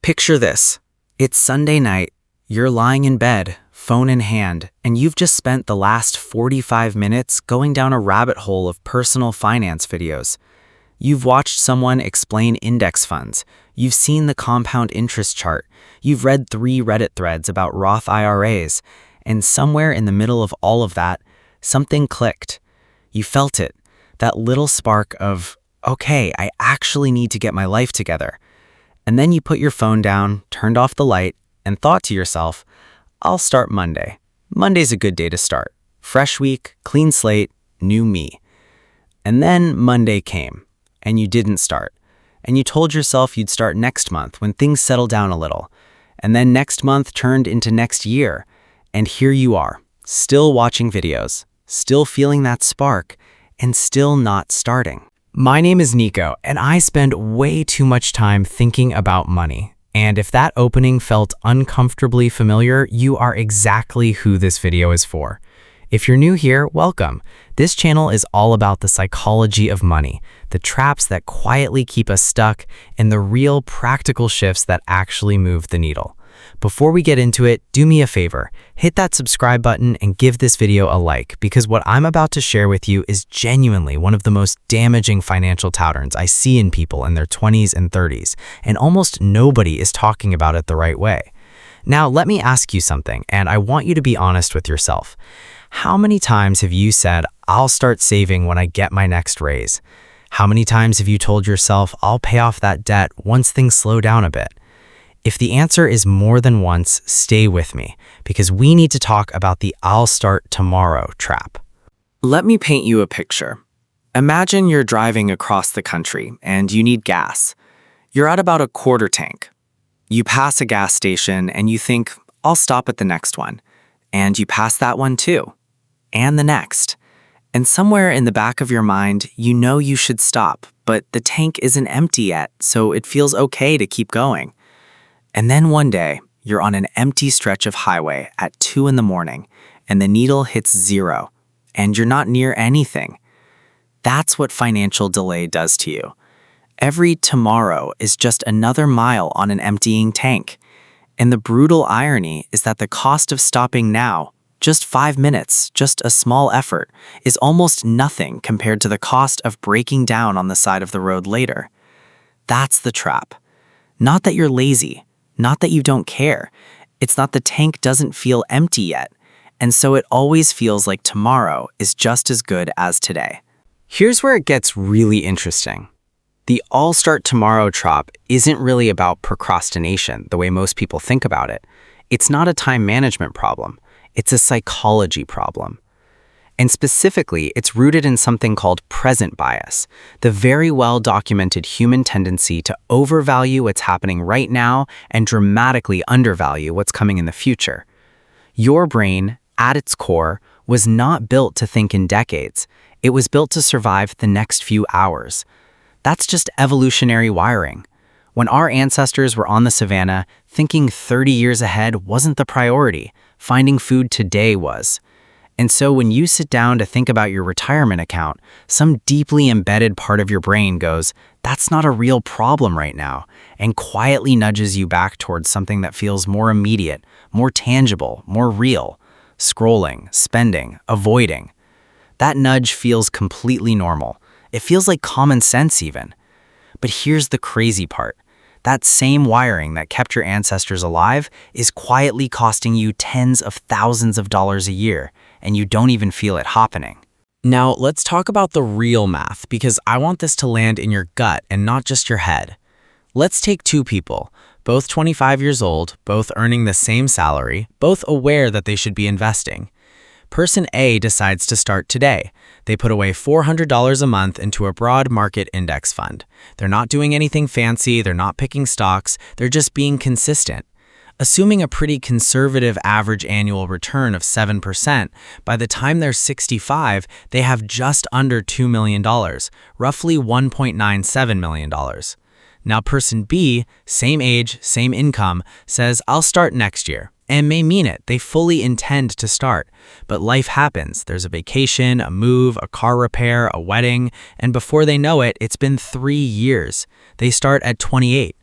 Picture this. It's Sunday night, you're lying in bed, phone in hand, and you've just spent the last 45 minutes going down a rabbit hole of personal finance videos. You've watched someone explain index funds, you've seen the compound interest chart, you've read 3 Reddit threads about Roth IRAs, and somewhere in the middle of all of that, something clicked. You felt it, that little spark of, okay, I actually need to get my life together. And then you put your phone down, turned off the light, and thought to yourself, I'll start Monday. Monday's a good day to start. Fresh week, clean slate, new me. And then Monday came, and you didn't start. And you told yourself you'd start next month when things settle down a little. And then next month turned into next year. And here you are, still watching videos, still feeling that spark, and still not starting. My name is Nico, and I spend way too much time thinking about money. And if that opening felt uncomfortably familiar, you are exactly who this video is for. If you're new here, welcome. This channel is all about the psychology of money, the traps that quietly keep us stuck, and the real practical shifts that actually move the needle. Before we get into it, do me a favor, hit that subscribe button and give this video a like, because what I'm about to share with you is genuinely one of the most damaging financial patterns I see in people in their 20s and 30s, and almost nobody is talking about it the right way. Now, let me ask you something, and I want you to be honest with yourself. How many times have you said, I'll start saving when I get my next raise? How many times have you told yourself, I'll pay off that debt once things slow down a bit? If the answer is more than once, stay with me, because we need to talk about the I'll start tomorrow trap. Let me paint you a picture. Imagine you're driving across the country and you need gas. You're at about a quarter tank. You pass a gas station and you think, I'll stop at the next one. And you pass that one too. And the next. And somewhere in the back of your mind, you know you should stop, but the tank isn't empty yet, so it feels okay to keep going. And then one day, you're on an empty stretch of highway at 2 in the morning, and the needle hits 0, and you're not near anything. That's what financial delay does to you. Every tomorrow is just another mile on an emptying tank. And the brutal irony is that the cost of stopping now, just 5 minutes, just a small effort, is almost nothing compared to the cost of breaking down on the side of the road later. That's the trap. Not that you're lazy. Not that you don't care. It's not the tank doesn't feel empty yet, and so it always feels like tomorrow is just as good as today. Here's where it gets really interesting. The I'll start tomorrow trap isn't really about procrastination the way most people think about it. It's not a time management problem. It's a psychology problem. And specifically, it's rooted in something called present bias, the very well-documented human tendency to overvalue what's happening right now and dramatically undervalue what's coming in the future. Your brain, at its core, was not built to think in decades. It was built to survive the next few hours. That's just evolutionary wiring. When our ancestors were on the savannah, thinking 30 years ahead wasn't the priority. Finding food today was. And so when you sit down to think about your retirement account, some deeply embedded part of your brain goes, that's not a real problem right now, and quietly nudges you back towards something that feels more immediate, more tangible, more real. Scrolling, spending, avoiding. That nudge feels completely normal. It feels like common sense even. But here's the crazy part. That same wiring that kept your ancestors alive is quietly costing you tens of thousands of dollars a year, and you don't even feel it happening. Now, let's talk about the real math, because I want this to land in your gut and not just your head. Let's take 2 people, both 25 years old, both earning the same salary, both aware that they should be investing. Person A decides to start today. They put away $400 a month into a broad market index fund. They're not doing anything fancy, they're not picking stocks, they're just being consistent. Assuming a pretty conservative average annual return of 7%, by the time they're 65, they have just under $2 million, roughly $1.97 million. Now person B, same age, same income, says, I'll start next year. And may mean it, they fully intend to start. But life happens, there's a vacation, a move, a car repair, a wedding, and before they know it, it's been 3 years. They start at 28.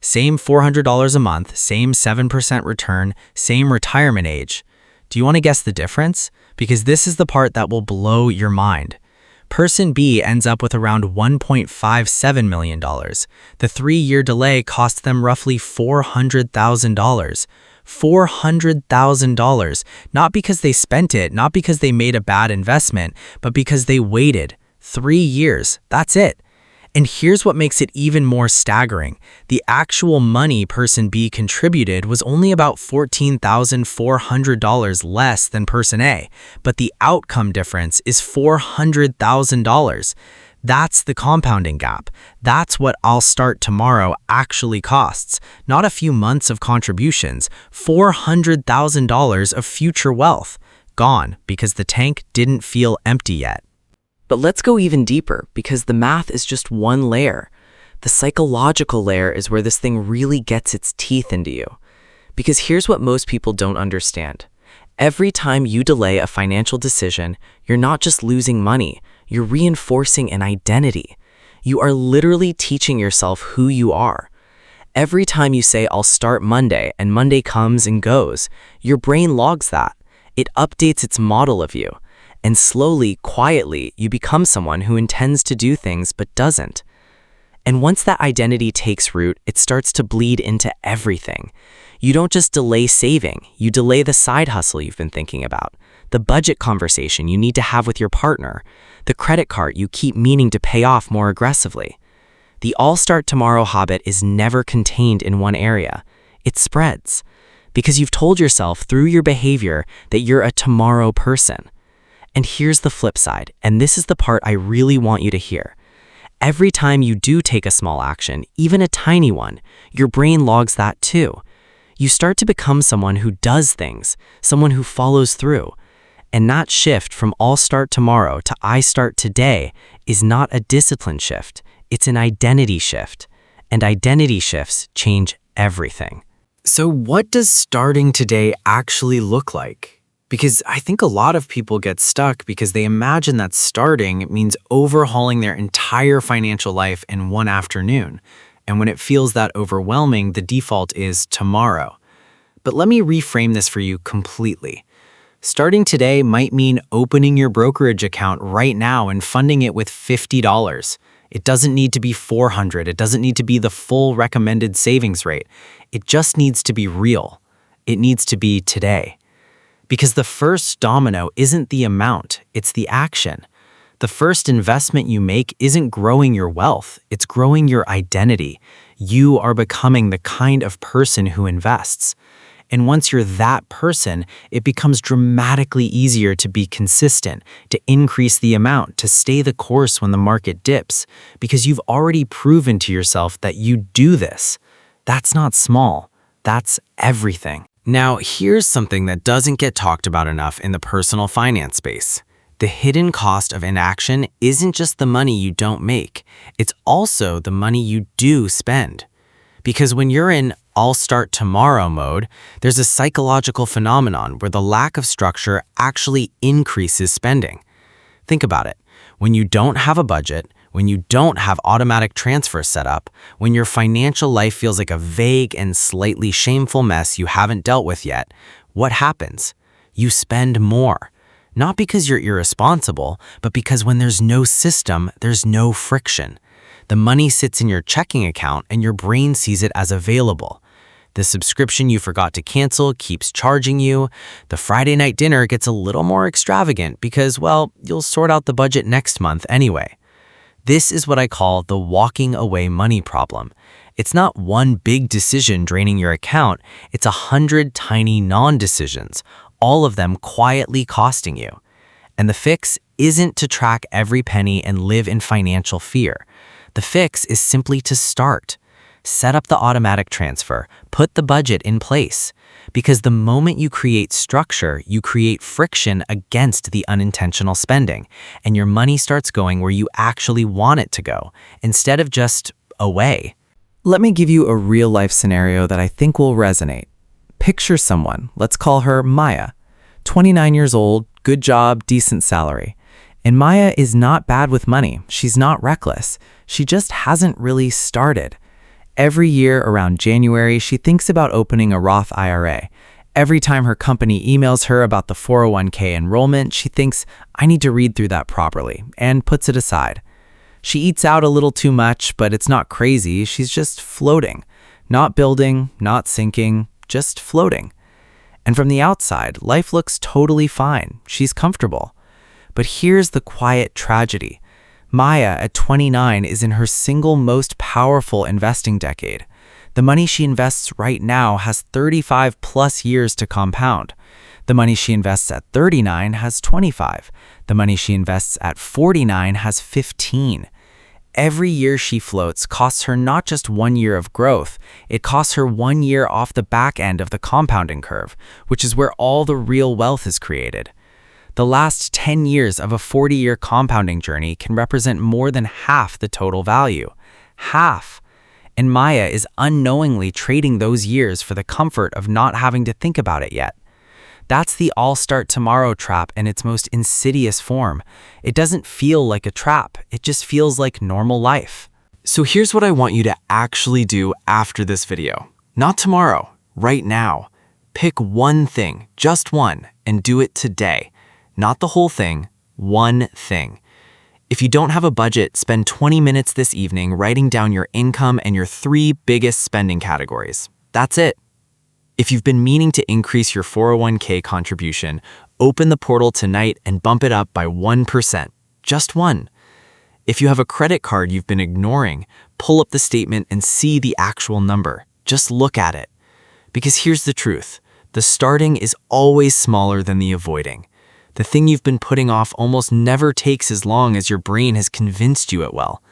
Same $400 a month, same 7% return, same retirement age. Do you want to guess the difference? Because this is the part that will blow your mind. Person B ends up with around $1.57 million. The 3-year delay cost them roughly $400,000. $400,000, not because they spent it, not because they made a bad investment, but because they waited 3 years. That's it. And here's what makes it even more staggering. The actual money person B contributed was only about $14,400 less than person A, but the outcome difference is $400,000. That's the compounding gap. That's what I'll start tomorrow actually costs. Not a few months of contributions, $400,000 of future wealth. Gone because the tank didn't feel empty yet. But let's go even deeper, because the math is just one layer. The psychological layer is where this thing really gets its teeth into you. Because here's what most people don't understand. Every time you delay a financial decision, you're not just losing money, you're reinforcing an identity. You are literally teaching yourself who you are. Every time you say, I'll start Monday, and Monday comes and goes, your brain logs that. It updates its model of you. And slowly, quietly, you become someone who intends to do things but doesn't. And once that identity takes root, it starts to bleed into everything. You don't just delay saving, you delay the side hustle you've been thinking about, the budget conversation you need to have with your partner, the credit card you keep meaning to pay off more aggressively. The I'll start tomorrow habit is never contained in one area. It spreads. Because you've told yourself through your behavior that you're a tomorrow person. And here's the flip side, and this is the part I really want you to hear. Every time you do take a small action, even a tiny one, your brain logs that too. You start to become someone who does things, someone who follows through. And that shift from I'll start tomorrow to I start today is not a discipline shift, it's an identity shift. And identity shifts change everything. So what does starting today actually look like? Because I think a lot of people get stuck because they imagine that starting means overhauling their entire financial life in one afternoon. And when it feels that overwhelming, the default is tomorrow. But let me reframe this for you completely. Starting today might mean opening your brokerage account right now and funding it with $50. It doesn't need to be $400. It doesn't need to be the full recommended savings rate. It just needs to be real. It needs to be today. Because the first domino isn't the amount, it's the action. The first investment you make isn't growing your wealth, it's growing your identity. You are becoming the kind of person who invests. And once you're that person, it becomes dramatically easier to be consistent, to increase the amount, to stay the course when the market dips, because you've already proven to yourself that you do this. That's not small, that's everything. Now, here's something that doesn't get talked about enough in the personal finance space. The hidden cost of inaction isn't just the money you don't make, it's also the money you do spend. Because when you're in I'll start tomorrow mode, there's a psychological phenomenon where the lack of structure actually increases spending. Think about it. When you don't have a budget, when you don't have automatic transfers set up, when your financial life feels like a vague and slightly shameful mess you haven't dealt with yet, what happens? You spend more. Not because you're irresponsible, but because when there's no system, there's no friction. The money sits in your checking account and your brain sees it as available. The subscription you forgot to cancel keeps charging you. The Friday night dinner gets a little more extravagant because, well, you'll sort out the budget next month anyway. This is what I call the walking away money problem. It's not one big decision draining your account, it's 100 tiny non-decisions, all of them quietly costing you. And the fix isn't to track every penny and live in financial fear. The fix is simply to start. Set up the automatic transfer, put the budget in place. Because the moment you create structure, you create friction against the unintentional spending, and your money starts going where you actually want it to go, instead of just away. Let me give you a real-life scenario that I think will resonate. Picture someone, let's call her Maya, 29 years old, good job, decent salary. And Maya is not bad with money. She's not reckless. She just hasn't really started. Every year around January, she thinks about opening a Roth IRA. Every time her company emails her about the 401k enrollment, she thinks, I need to read through that properly, and puts it aside. She eats out a little too much, but it's not crazy. She's just floating. Not building, not sinking, just floating. And from the outside, life looks totally fine. She's comfortable. But here's the quiet tragedy. Maya, at 29, is in her single most powerful investing decade. The money she invests right now has 35 plus years to compound. The money she invests at 39 has 25. The money she invests at 49 has 15. Every year she floats costs her not just 1 year of growth, it costs her 1 year off the back end of the compounding curve, which is where all the real wealth is created. The last 10 years of a 40-year compounding journey can represent more than half the total value. Half! And Maya is unknowingly trading those years for the comfort of not having to think about it yet. That's the I'll start tomorrow trap in its most insidious form. It doesn't feel like a trap, it just feels like normal life. So here's what I want you to actually do after this video. Not tomorrow, right now. Pick one thing, just one, and do it today. Not the whole thing, one thing. If you don't have a budget, spend 20 minutes this evening writing down your income and your 3 biggest spending categories. That's it. If you've been meaning to increase your 401k contribution, open the portal tonight and bump it up by 1%. Just one. If you have a credit card you've been ignoring, pull up the statement and see the actual number. Just look at it. Because here's the truth. The starting is always smaller than the avoiding. The thing you've been putting off almost never takes as long as your brain has convinced you it will.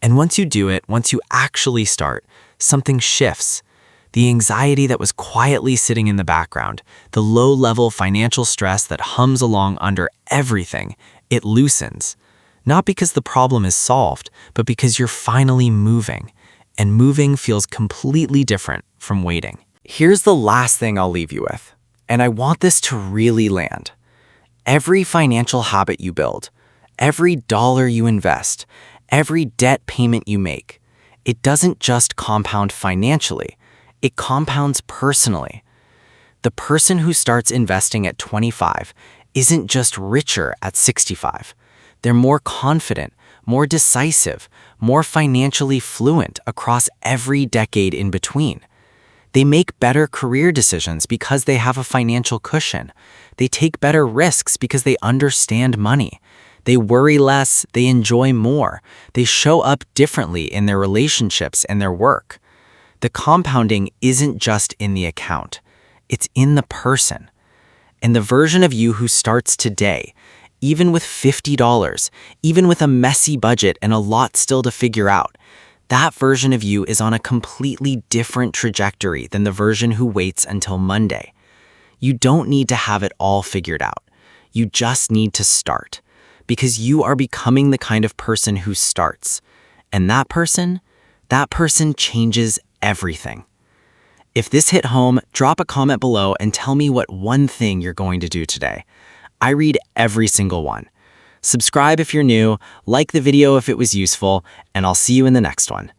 And once you do it, once you actually start, something shifts. The anxiety that was quietly sitting in the background, the low-level financial stress that hums along under everything, it loosens. Not because the problem is solved, but because you're finally moving. And moving feels completely different from waiting. Here's the last thing I'll leave you with, and I want this to really land. Every financial habit you build, every dollar you invest, every debt payment you make, it doesn't just compound financially, it compounds personally. The person who starts investing at 25 isn't just richer at 65. They're more confident, more decisive, more financially fluent across every decade in between. They make better career decisions because they have a financial cushion. They take better risks because they understand money. They worry less, they enjoy more. They show up differently in their relationships and their work. The compounding isn't just in the account. It's in the person. And the version of you who starts today, even with $50, even with a messy budget and a lot still to figure out, that version of you is on a completely different trajectory than the version who waits until Monday. You don't need to have it all figured out. You just need to start, because you are becoming the kind of person who starts. And that person changes everything. If this hit home, drop a comment below and tell me what one thing you're going to do today. I read every single one. Subscribe if you're new, like the video if it was useful, and I'll see you in the next one.